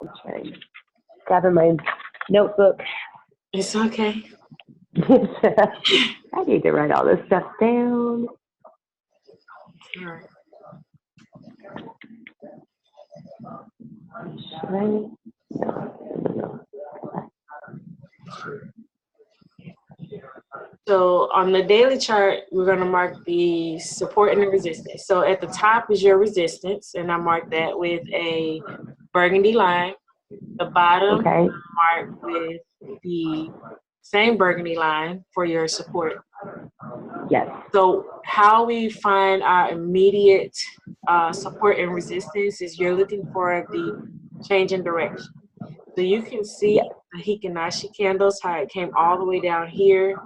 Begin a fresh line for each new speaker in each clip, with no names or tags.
Okay. Grabbing my notebook.
It's okay.
I need to write all this stuff down.
All right.
Should I? No.
So on the daily chart, we're going to mark the support and the resistance. So at the top is your resistance, and I mark that with a burgundy line. The bottom,
Okay.
mark with the same burgundy line for your support.
Yes.
So how we find our immediate support and resistance is you're looking for the change in direction. So you can see the Hikinashi candles, how it came all the way down here,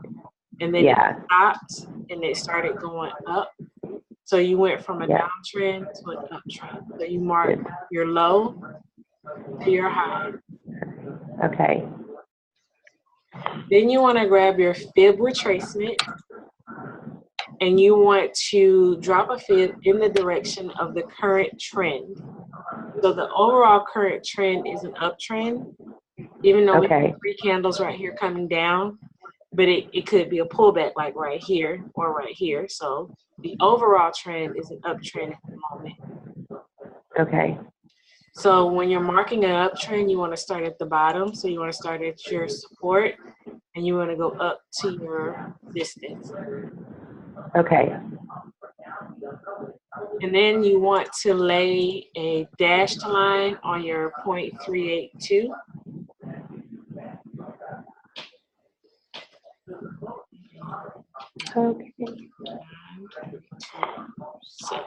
and then it stopped and it started going up. So you went from a downtrend to an uptrend. So you mark your low to your high.
Okay.
Then you want to grab your fib retracement, and you want to drop a fib in the direction of the current trend. So the overall current trend is an uptrend, even though we have 3 candles right here coming down, but it could be a pullback like right here or right here. So the overall trend is an uptrend at the moment.
Okay.
So when you're marking an uptrend, you want to start at the bottom. So you want to start at your support, and you want to go up to your resistance.
Okay.
And then you want to lay a dashed line on your 0.382.
Okay.
7.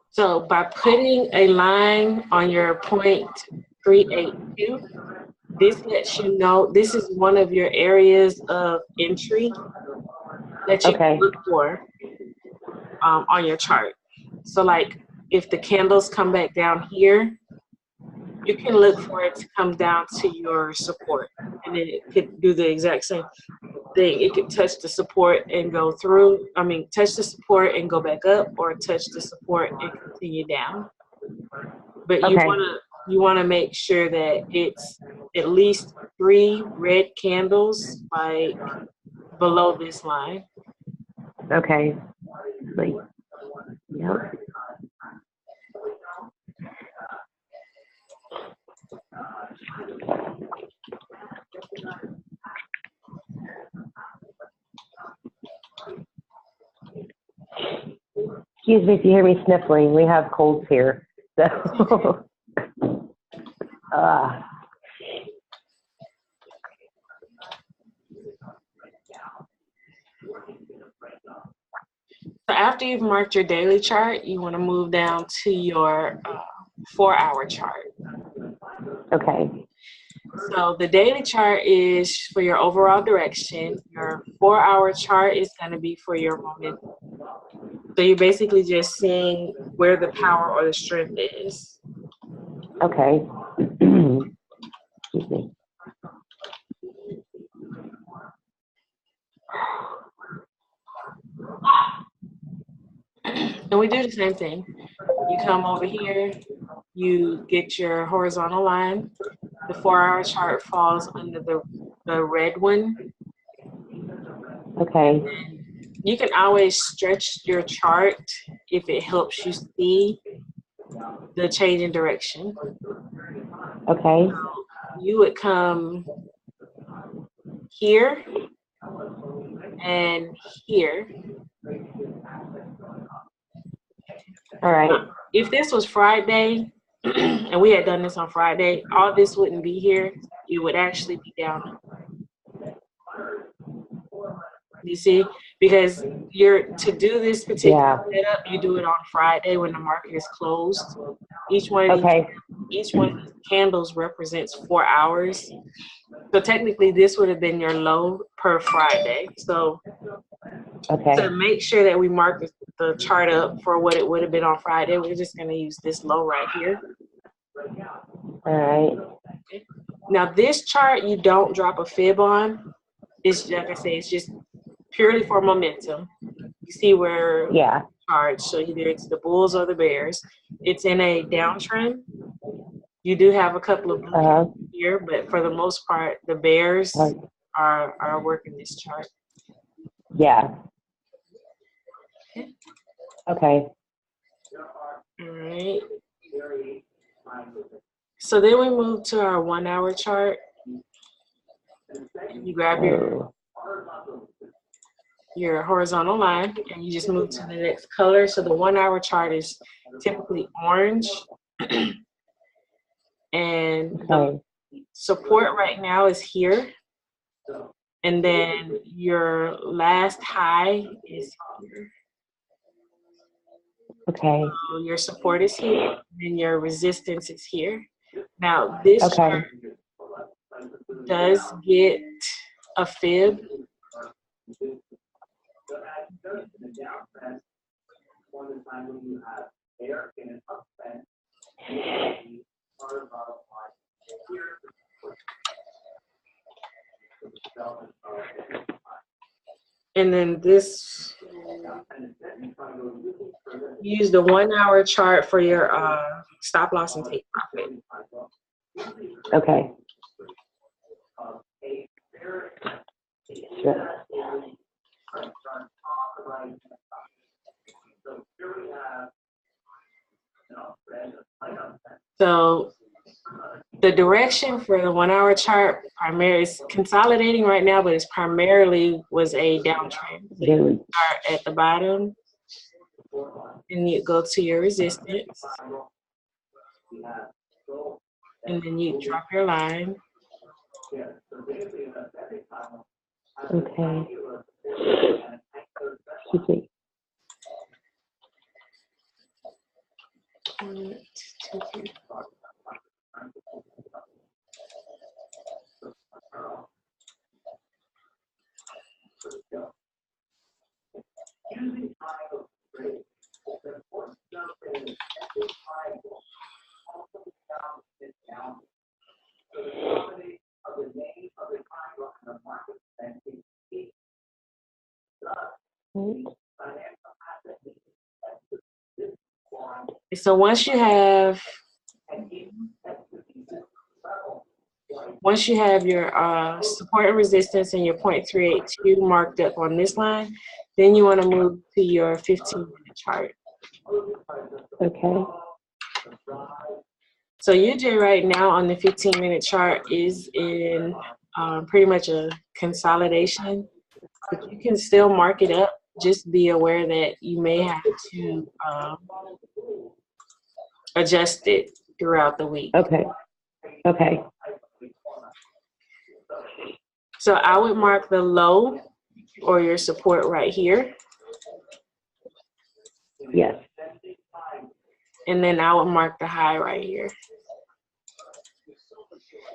So by putting a line on your 0.382, this lets you know this is one of your areas of entry that you can look for on your chart. So like if the candles come back down here, you can look for it to come down to your support, and then it could do the exact same thing. It could touch the support and go through, touch the support and go back up, or touch the support and continue down. But you want to make sure that it's at least 3 red candles like below this line.
Okay. Yep. Excuse me if you hear me sniffling. We have colds here. So
So after you've marked your daily chart, you want to move down to your 4-hour chart.
Okay.
So the daily chart is for your overall direction. Your 4-hour chart is going to be for your momentum. So you're basically just seeing where the power or the strength is.
Okay. Excuse me.
And we do the same thing. You come over here, you get your horizontal line. The 4-hour chart falls under the red one.
Okay.
You can always stretch your chart if it helps you see the change in direction.
Okay.
So you would come here and here.
All right.
If this was Friday and we had done this on Friday, all this wouldn't be here. It would actually be down. You see, because to do this particular setup, you do it on Friday when the market is closed. Each one of these candles represents 4 hours. So technically, this would have been your low per Friday. So to make sure that we mark the chart up for what it would have been on Friday, we're just going to use this low right here.
All right.
Okay. Now, this chart you don't drop a fib on. It's like I say, it's just purely for momentum. You see where
Yeah.
charge, so either it's the bulls or the bears. It's in a downtrend. You do have a couple of blue here, but for the most part, the bears are working this chart.
Yeah. Okay.
All right. So then we move to our 1 hour chart. You grab your horizontal line and you just move to the next color. So the 1 hour chart is typically orange. And the support right now is here. And then your last high is here.
Okay.
So your support is here and your resistance is here. Now this chart does get a fib. And then this, use the 1 hour chart for your stop loss and take profit.
Okay. Sure.
So the direction for the 1 hour chart primarily is consolidating right now, but it's primarily was a downtrend. So you start at the bottom and you go to your resistance. And then you drop your line.
Okay. Excuse me.
So once you have your support and resistance and your 0.382 marked up on this line, then you want to move to your 15-minute chart.
Okay.
So UJ right now on the 15-minute chart is in pretty much a consolidation, but you can still mark it up. Just be aware that you may have to adjust it throughout the week.
Okay. Okay.
So I would mark the low or your support right here.
Yes.
And then I would mark the high right here.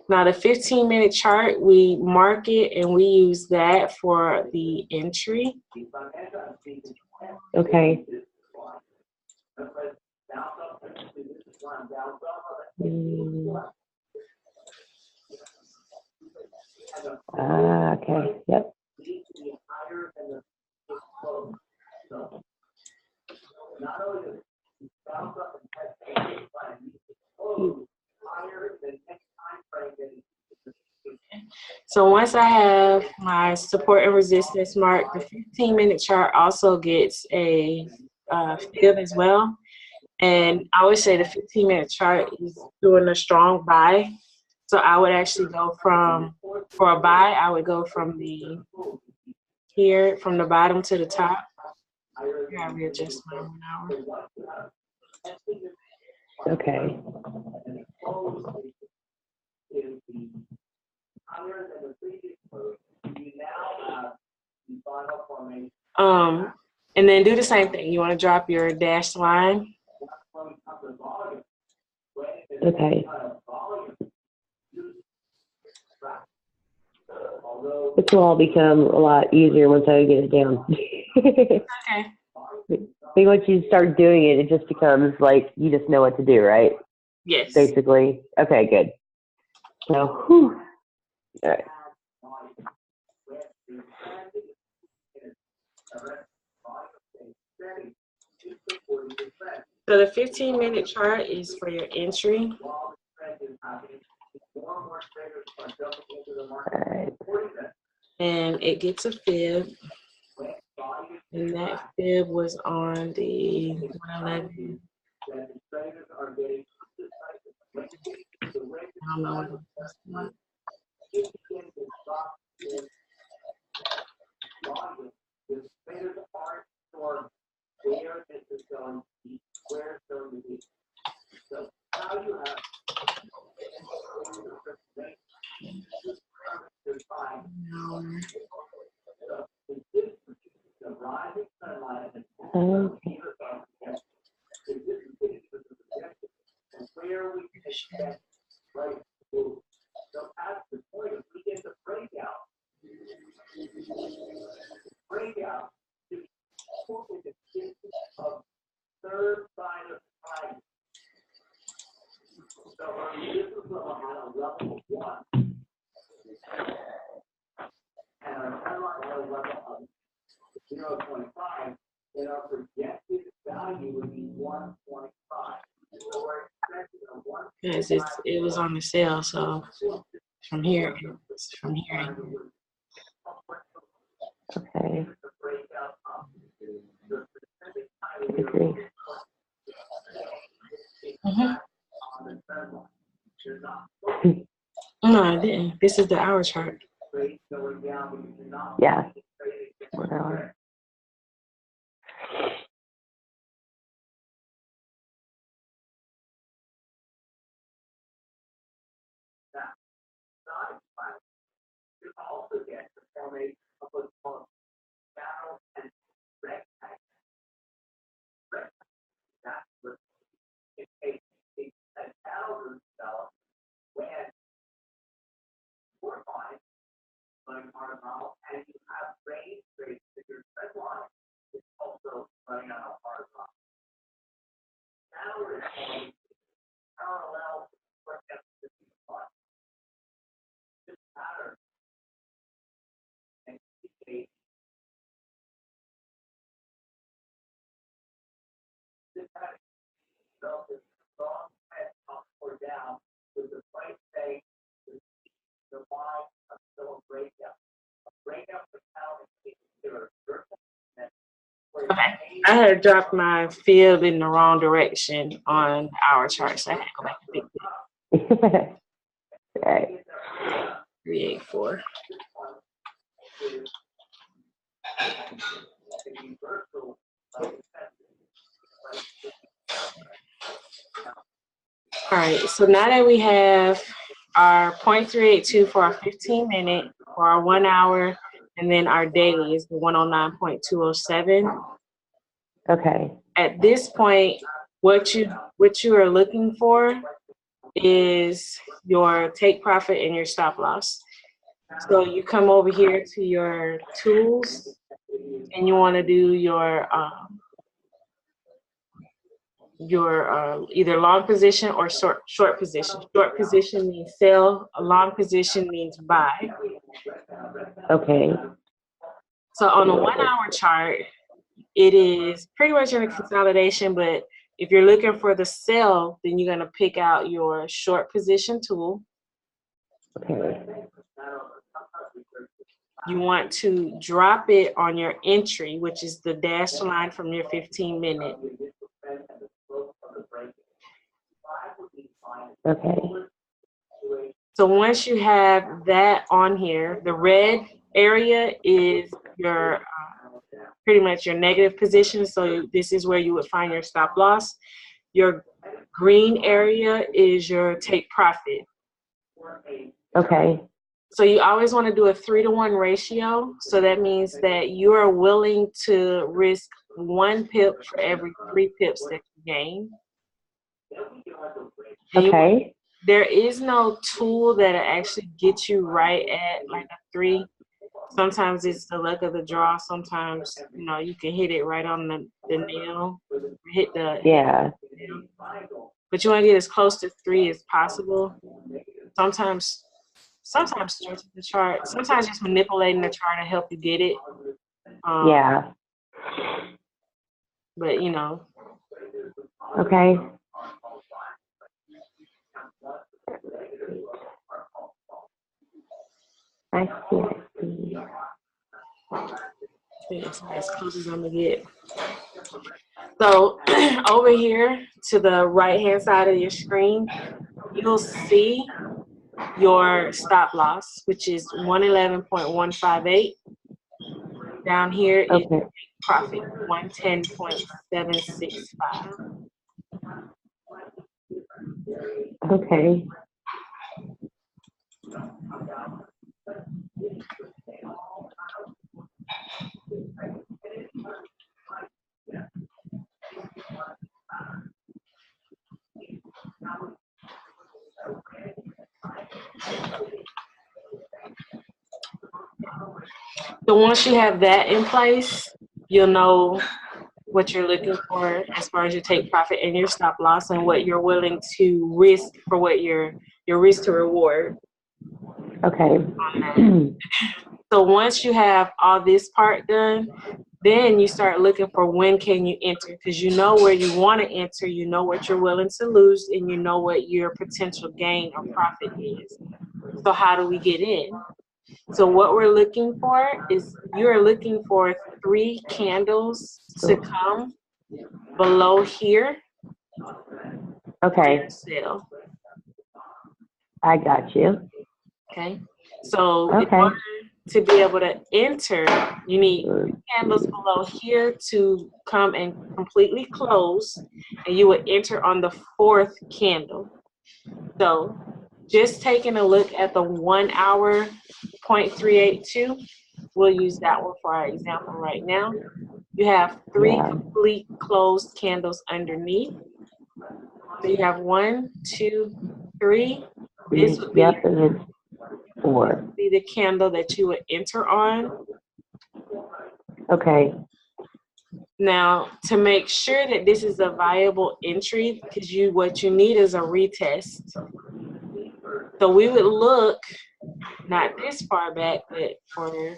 Now the 15-minute chart, we mark it and we use that for the entry.
Okay. Okay. Yep.
So once I have my support and resistance marked, the 15-minute chart also gets a fib as well. And I would say the 15-minute chart is doing a strong buy. So I would actually go from, for a buy, I would go from from the bottom to the top. Here I readjust my 1 hour.
Okay.
And then do the same thing. You want to drop your dashed line.
Okay. This will all become a lot easier once I get it down.
Okay.
I think once you start doing it, it just becomes like you just know what to do, right?
Yes.
Basically. Okay, good. So, whew. All right.
So the 15-minute chart is for your entry.
Alright.
And it gets a fib. And that fib was on the 111. I don't know what it was.
Okay.
Because it was on the sale, so from here.
Okay. Agree.
No, I didn't. This is the hour chart.
Yeah. 1 hour.
Okay. I had dropped my fib in the wrong direction on our chart, so I had to go back and fix it.
Right.
384. All right, so now that we have our 0.382 for our 15-minute, for our 1 hour, and then our daily is the 109.207.
Okay.
At this point, what you are looking for is your take profit and your stop loss. So you come over here to your tools, and you want to do your either long position or short position. Short position means sell. A long position means buy.
Okay.
So on a 1 hour chart, it is pretty much in a consolidation, but if you're looking for the sell, then you're going to pick out your short position tool.
Okay.
You want to drop it on your entry, which is the dashed line from your 15-minute.
Okay.
So once you have that on here, the red area is your pretty much your negative position. So this is where you would find your stop loss. Your green area is your take profit.
Okay.
So you always want to do a 3-to-1 ratio. So that means that you are willing to risk 1 pip for every 3 pips that you gain.
Okay.
There is no tool that actually gets you right at like a 3. Sometimes it's the luck of the draw. Sometimes, you can hit it right on the nail.
Yeah.
But you want to get as close to 3 as possible. Sometimes stretching the chart. Sometimes just manipulating the chart to help you get it.
Yeah.
But
Okay. I see. I see.
It's as close as I'm gonna get. So over here to the right hand side of your screen, you'll see your stop loss, which is 111.158. Down here is
Okay.
profit, 110.765.
Okay.
So once you have that in place, you'll know what you're looking for as far as your take profit and your stop loss and what you're willing to risk for what your risk to reward.
Okay.
So once you have all this part done, then you start looking for when can you enter, because you know where you want to enter, you know what you're willing to lose, and you know what your potential gain or profit is. So how do we get in? So what we're looking for is you're looking for 3 candles to come below here.
Okay.
Sell.
I got you.
Okay. So
okay.
In order to be able to enter, you need 3 candles below here to come and completely close, and you would enter on the 4th candle. So just taking a look at the 1 hour 0.382, we'll use that one for our example right now. You have 3 complete closed candles underneath. So you have 1, 2, 3. This would be,
and then 4.
Be the candle that you would enter on.
Okay.
Now, to make sure that this is a viable entry, because what you need is a retest. So we would look not this far back, but for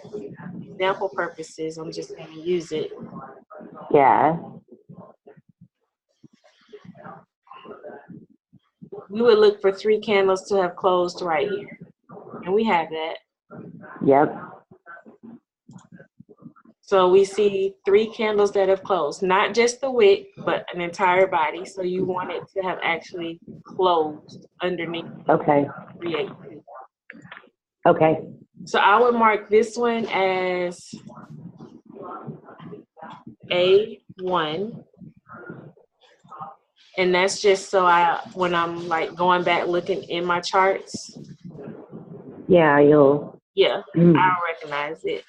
example purposes, I'm just going to use it.
Yeah.
We would look for 3 candles to have closed right here. And we have that.
Yep.
So we see 3 candles that have closed, not just the wick, but an entire body. So you want it to have actually closed underneath.
Okay. Okay.
So I would mark this one as A1. And that's just so when I'm like going back looking in my charts.
Yeah, you'll.
Yeah, I'll recognize it.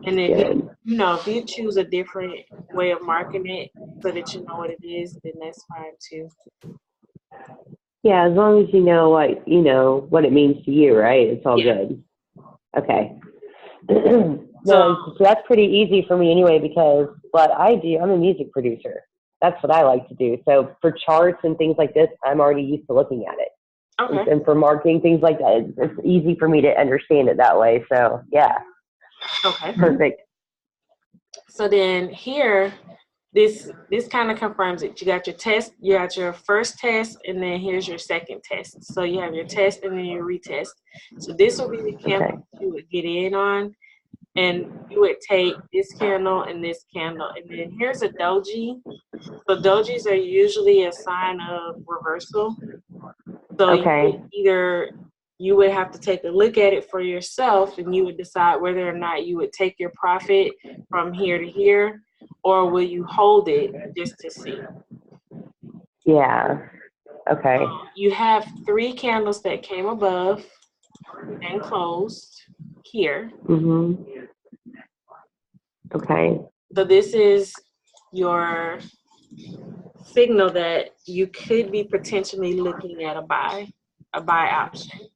And if if you choose a different way of marking it so that you know what it is, then that's fine too.
Yeah, as long as you know what it means to you, right? It's all good. Okay. So that's pretty easy for me anyway, because what I do, I'm a music producer. That's what I like to do. So for charts and things like this, I'm already used to looking at it.
Okay.
And for marketing, things like that, it's easy for me to understand it that way. So yeah.
Okay.
Perfect.
So then here, this kind of confirms it. You got your test, you got your first test, and then here's your second test. So you have your test and then your retest. So this will be the candle you would get in on, and you would take this candle and this candle, and then here's a doji. So dojis are usually a sign of reversal. So you would have to take a look at it for yourself, and you would decide whether or not you would take your profit from here to here, or will you hold it just to see?
Yeah. Okay.
You have 3 candles that came above and closed here.
Mm-hmm. Okay.
So this is your signal that you could be potentially looking at a buy option.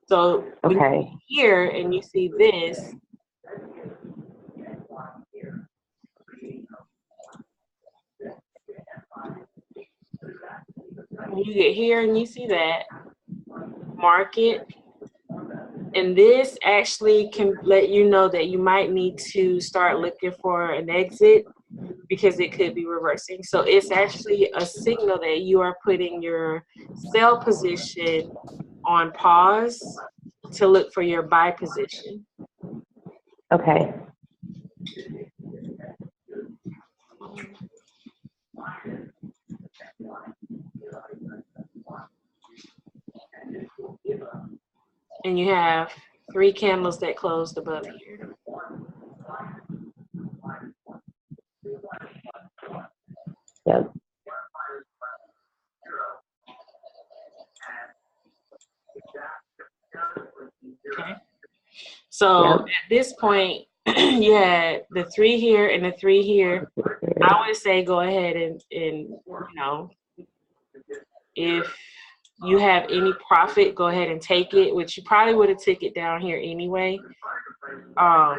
So when you here and you see this, when you get here and you see that, mark it. And this actually can let you know that you might need to start looking for an exit, because it could be reversing. So it's actually a signal that you are putting your sell position on pause to look for your buy position.
Okay.
And you have 3 candles that closed above here.
Yep.
Okay. So at this point, you had the 3 here and the 3 here. I would say go ahead and you know, if you have any profit, go ahead and take it, which you probably would have took it down here anyway.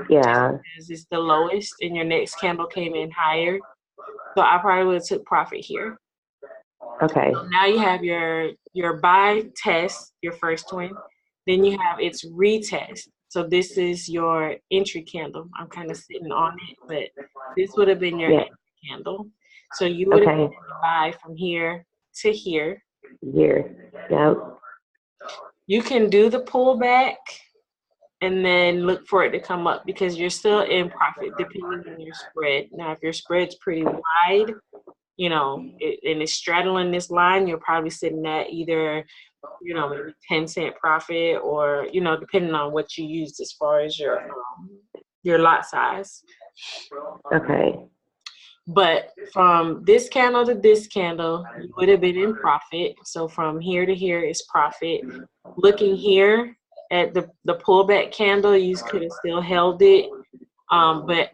Yeah.
Just it's the lowest, and your next candle came in higher. So I probably would have took profit here.
Okay.
So now you have your buy test, your first one. Then you have its retest. So this is your entry candle. I'm kind of sitting on it, but this would have been your entry candle. So you would have buy from here to here.
Here. Yep.
You can do the pullback and then look for it to come up because you're still in profit depending on your spread. Now, if your spread's pretty wide, you know, and it's straddling this line, you're probably sitting at either, you know, maybe 10-cent profit or, you know, depending on what you used as far as your lot size.
Okay.
But from this candle to this candle, you would have been in profit. So from here to here is profit. Looking here at the pullback candle, you could have still held it. But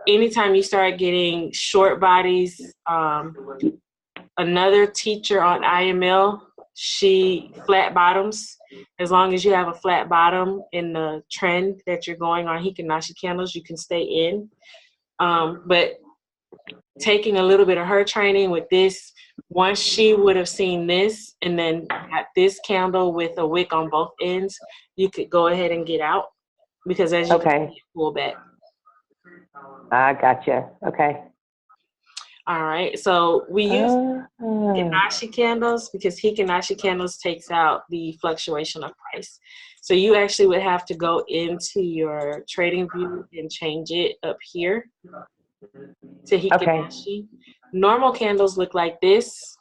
anytime you start getting short bodies, another teacher on IML, she flat bottoms. As long as you have a flat bottom in the trend that you're going on Hikinashi candles, you can stay in. But taking a little bit of her training with this, once she would have seen this and then got this candle with a wick on both ends, you could go ahead and get out because as you can pull back.
I gotcha. Okay.
All right. So we use Hikinashi candles because Hikinashi candles takes out the fluctuation of price. So you actually would have to go into your trading view and change it up here to Hikinashi. Normal candles look like this,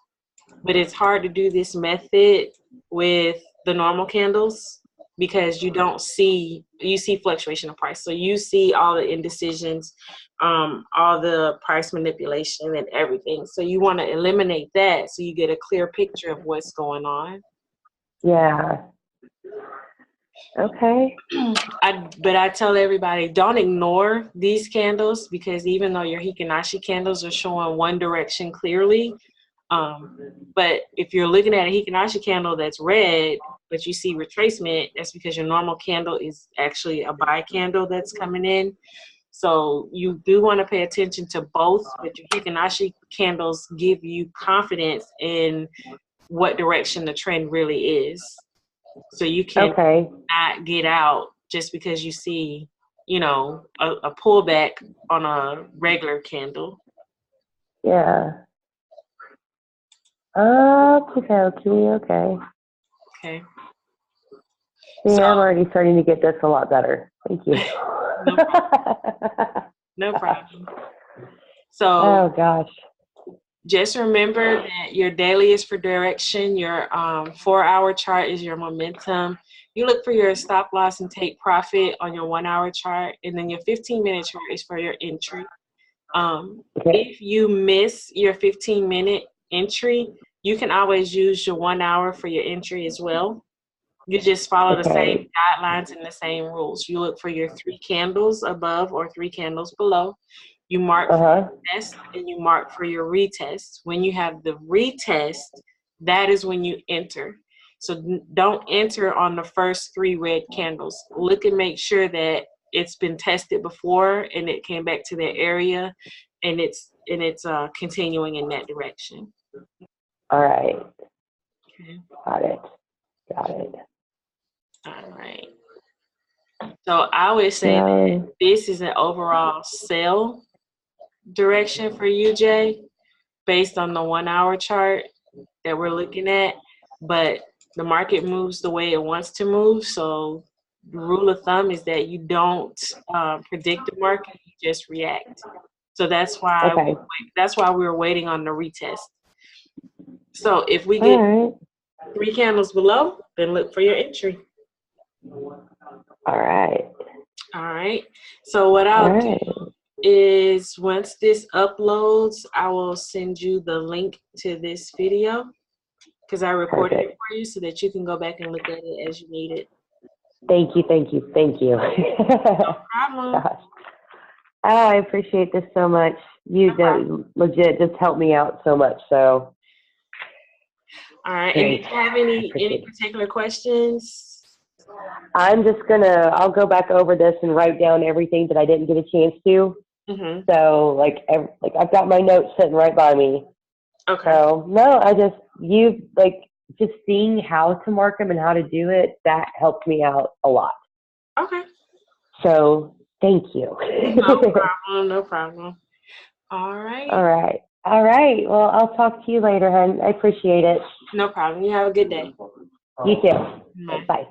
but it's hard to do this method with the normal candles because you see fluctuation of price. So you see all the indecisions, all the price manipulation and everything. So you want to eliminate that so you get a clear picture of what's going on.
Yeah. Okay.
But I tell everybody, don't ignore these candles because even though your Hikinashi candles are showing one direction clearly, but if you're looking at a Hikinashi candle that's red, but you see retracement, that's because your normal candle is actually a buy candle that's coming in. So you do want to pay attention to both, but your Hikinashi candles give you confidence in what direction the trend really is. So you can not get out just because you see, you know, a pullback on a regular candle.
Yeah. Okay.
Okay.
See, so, I'm already starting to get this a lot better. Thank you.
No problem. No problem. So,
oh gosh.
Just remember that your daily is for direction. Your 4-hour chart is your momentum. You look for your stop loss and take profit on your 1-hour chart, and then your 15-minute chart is for your entry. If you miss your 15-minute entry, you can always use your 1 hour for your entry as well. You just follow the same guidelines and the same rules. You look for your 3 candles above or 3 candles below. You mark for your test and you mark for your retest. When you have the retest, that is when you enter. So don't enter on the first 3 red candles. Look and make sure that it's been tested before and it came back to that area and it's continuing in that direction.
All right.
Okay.
Got it.
All right. So I would say that this is an overall sell direction for you, Jay, based on the 1 hour chart that we're looking at, but the market moves the way it wants to move. So the rule of thumb is that you don't predict the market, you just react. So that's why we're waiting on the retest. So if we get 3 candles below, then look for your entry.
All right.
All right. So what I'll do is once this uploads, I will send you the link to this video because I recorded it for you so that you can go back and look at it as you need it.
Thank you.
No problem.
Gosh. I appreciate this so much. You legit just helped me out so much. So.
All right. And do you have any particular questions?
I'm just I'll go back over this and write down everything that I didn't get a chance to.
Mm-hmm.
So like I've got my notes sitting right by me.
Okay.
So no, just seeing how to mark them and how to do it, that helped me out a lot.
Okay.
So thank you.
No problem. All right.
Well, I'll talk to you later, hon. I appreciate it.
No problem. You have a good day.
You too. Bye.